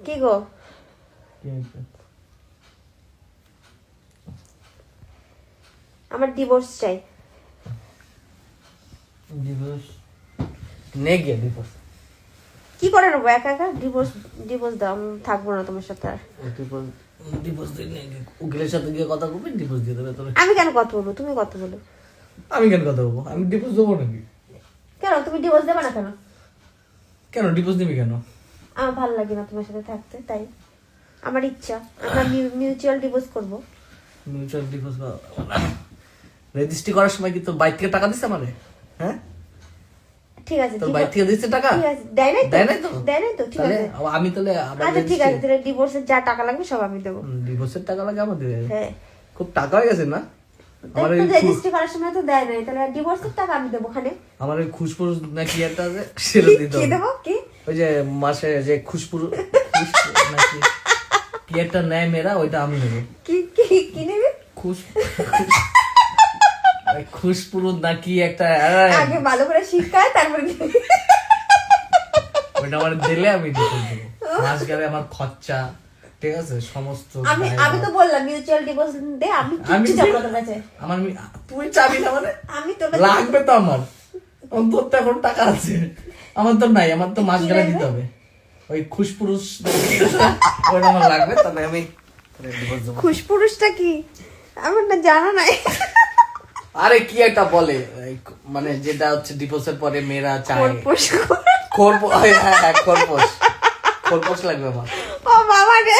কি গো? আমার ডিভোর্স চাই। ডিভোর্স নে গিয়ে ডিভোর্স কি করে নেবো? একা একা ডিভোর্স দাও, আমি থাকবো না তোমার সাথে আর। ডিভোর্স দিয়ে উকিলের সাথে গিয়ে কথা বলবি, ডিভোর্স দিয়ে দেবে তোর। আমি কেন কথা বলবো? তুমি কথা বলো। আমি কেন কথা বলবো? আমি ডিভোর্স দেবো নাকি? কেন তুমি ডিভোর্স দেবে না? কেন কেন ডিভোর্স দিবি কেন? আমার ভালো লাগে না তোমার সাথে থাকতে, তাই আমার ইচ্ছা আমরা মিউচুয়াল ডিভোর্স করবো। মিউচুয়াল ডিভোর্স রেজিস্ট্রি করার সময় কি তোর বাইক থেকে টাকা দিছে আমারে? হ্যাঁ ঠিক আছে, তোর বাইক থেকে দিচ্ছে টাকা? ঠিক আছে, দেয় নাই তো? দেয় নাই তো? ঠিক তাহলে আছে, আমি তাহলে আচ্ছা ঠিক আছে, তাহলে ডিভোর্সের যা টাকা লাগবে সব আমি দেবো। ডিভোর্সের টাকা লাগে আমাদের? হ্যাঁ, খুব টাকা হয়ে গেছে না? আমার রেজিস্ট্রি করার সময় তো দেয় নাই, তাহলে ডিভোর্সের টাকা আমি দেবো। ওখানে আমার ওই খুশপুর নাকি একটা আছে, সেটা দিতে কি হবে। দেবো? কি ওই যে মাসে যে খুশপুর নাকি কি একটা নেয় মেয়েরা, ওইটা আমি নেবো। কি কি কি নেবে? খুশপুর নাকি একটা, আগে ভালো করে শিখায় তারপরে নিবি। ওইটা আমার দিলে আমি ডিভোর্স দেবো। মাস গেলে আমার খরচা, ঠিক আছে, সমস্ত আমি তো বললাম মিউচুয়াল ডিভোর্স দে, আমি কিচ্ছু চাবো না তোর কাছে। আমার তুই চাবি না মানে? আমি তোর লাগবে তো আমার, তোর তো এখন টাকা আছে, আমার তো নাই। আমার তো মাস গেলে দিতে হবে। ওই খুশপুরুষ ওইটা আমার লাগবে, তাহলে আমি ডিভোর্স দেবো। খুশপুরুষটা কি? আমার না জানা নাই। আরে কি একটা বলে, মানে যেটা হচ্ছে ডিভোর্সের পরে মেয়েরা চায় খোরপোশ। খোরপোশ। হ্যাঁ খোরপোশ, খোরপোশ লাগবে আমার। ও বাবা রে,